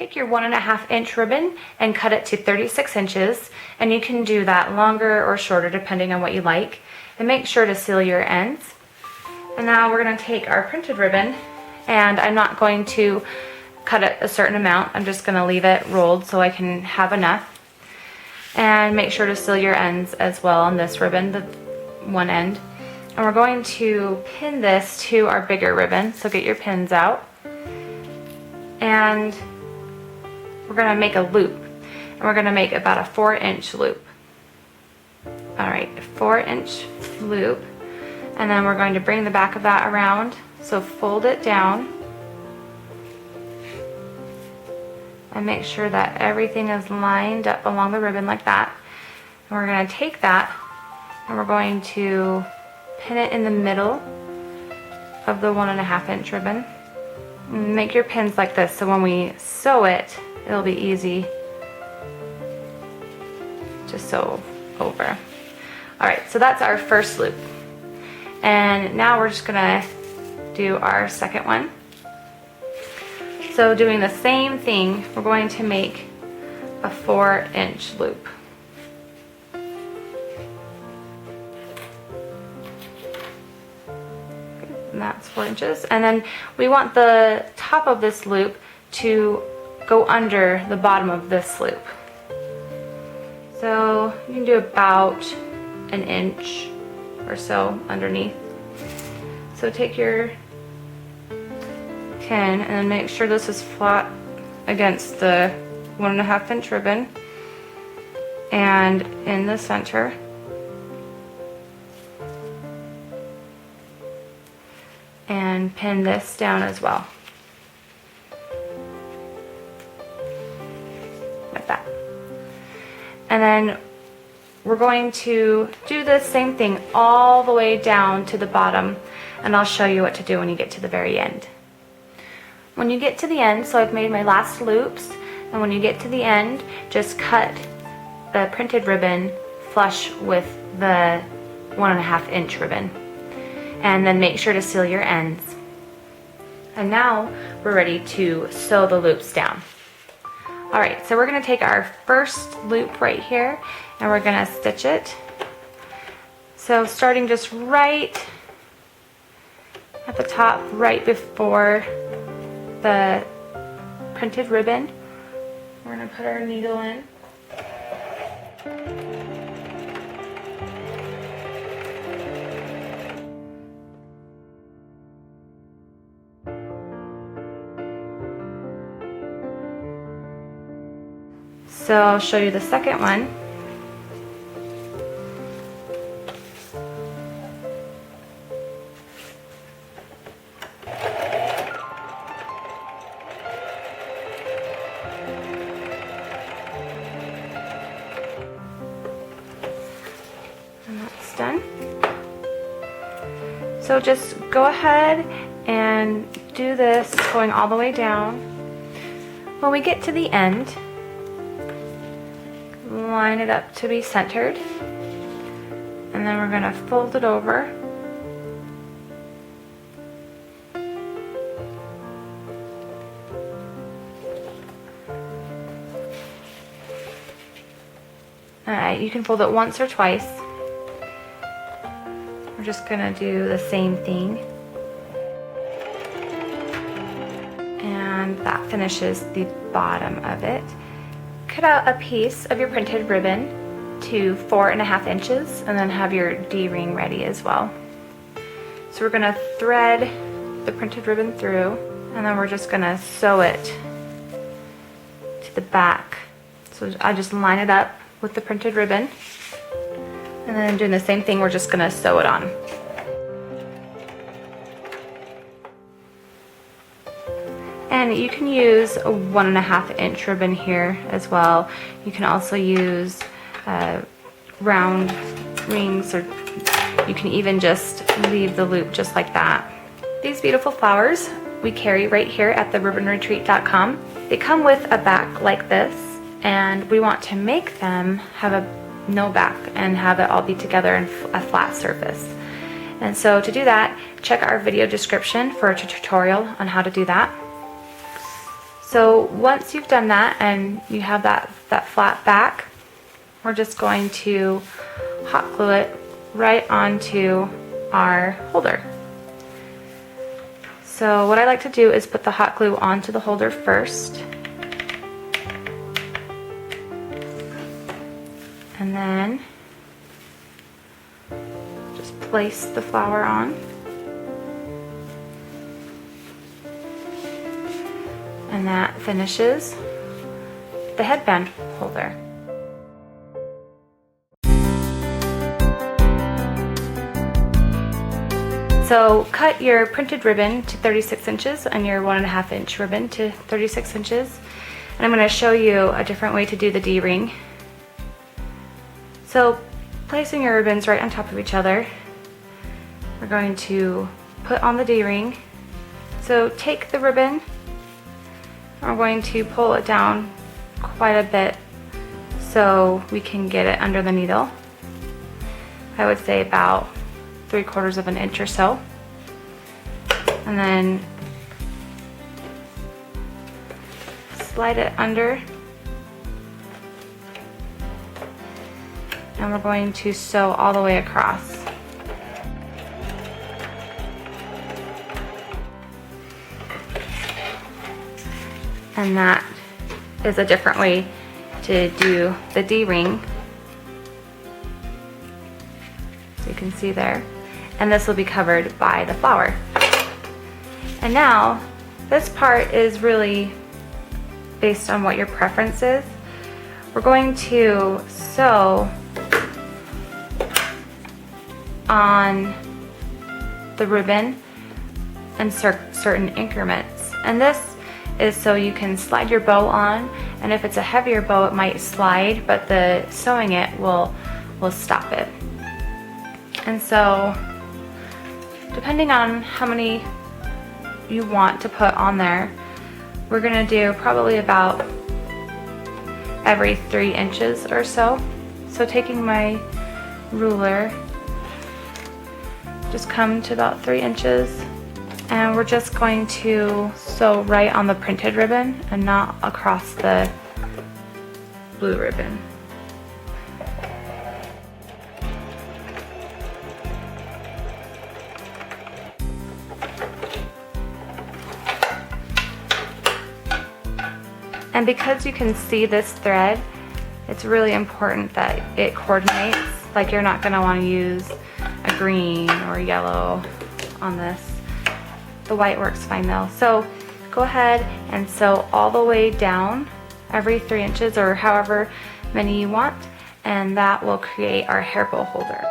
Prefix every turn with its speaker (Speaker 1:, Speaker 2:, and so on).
Speaker 1: take your 1.5 inch ribbon and cut it to 36 inches, and you can do that longer or shorter depending on what you like, and make sure to seal your ends. And now we're going to take our printed ribbon, and I'm not going to cut it a certain amount, I'm just going to leave it rolled so I can have enough. And make sure to seal your ends as well on this ribbon, the one end. And we're going to pin this to our bigger ribbon, so get your pins out. And we're going to make a loop, and we're going to make about a 4-inch loop. Alright, a 4-inch loop, and then we're going to bring the back of that around, so fold it down and make sure that everything is lined up along the ribbon like that. And we're going to take that and we're going to pin it in the middle of the 1.5 inch ribbon. And make your pins like this so when we sew it, it'll be easy to sew over. Alright, so that's our first loop. And now we're just going to do our second one. So doing the same thing, we're going to make a 4-inch loop. And that's 4 inches. And then we want the top of this loop to go under the bottom of this loop. So you can do about 1 inch or so underneath. So take your pin and then make sure this is flat against the 1.5 inch ribbon and in the center. And pin this down as well. Like that. And then we're going to do the same thing all the way down to the bottom, and I'll show you what to do when you get to the very end. When you get to the end, so I've made my last loops, and when you get to the end, just cut the printed ribbon flush with the 1.5 inch ribbon. And then make sure to seal your ends. And now we're ready to sew the loops down. Alright, so we're going to take our first loop right here and we're going to stitch it. So starting just right at the top, right before the printed ribbon, we're going to put our needle in. So I'll show you the second one. And that's done. So just go ahead and do this going all the way down. When we get to the end, line it up to be centered, and then we're going to fold it over. Alright, you can fold it once or twice. We're just going to do the same thing. And that finishes the bottom of it. Cut out a piece of your printed ribbon to 4.5 inches and then have your D-ring ready as well. So we're going to thread the printed ribbon through, and then we're just going to sew it to the back. So I just line it up with the printed ribbon, and then doing the same thing, we're just going to sew it on. And you can use a 1.5 inch ribbon here as well. You can also use round rings, or you can even just leave the loop just like that. These beautiful flowers we carry right here at theribbonretreat.com. They come with a back like this, and we want to make them have no back and have it all be together in a flat surface. And so to do that, check our video description for a tutorial on how to do that. So once you've done that and you have that flat back, we're just going to hot glue it right onto our holder. So what I like to do is put the hot glue onto the holder first, and then just place the flower on, and that finishes the headband holder. So cut your printed ribbon to 36 inches and your 1.5 inch ribbon to 36 inches. And I'm going to show you a different way to do the D-ring. So placing your ribbons right on top of each other, we're going to put on the D-ring. So take the ribbon, and we're going to pull it down quite a bit so we can get it under the needle. I would say about 3/4 of an inch or so, and then slide it under, and we're going to sew all the way across. And that is a different way to do the D-ring. So you can see there. And this will be covered by the flower. And now, this part is really based on what your preference is. We're going to sew on the ribbon in certain increments. And this is so you can slide your bow on, and if it's a heavier bow it might slide, but the sewing it will stop it. And so depending on how many you want to put on there, we're gonna do probably about every 3 inches or so. So taking my ruler, just come to about 3 inches, and we're just going to sew right on the printed ribbon and not across the blue ribbon. And because you can see this thread, it's really important that it coordinates. Like, you're not gonna wanna use a green or yellow on this. The white works fine though. So go ahead and sew all the way down every 3 inches or however many you want, and that will create our hair bow holder.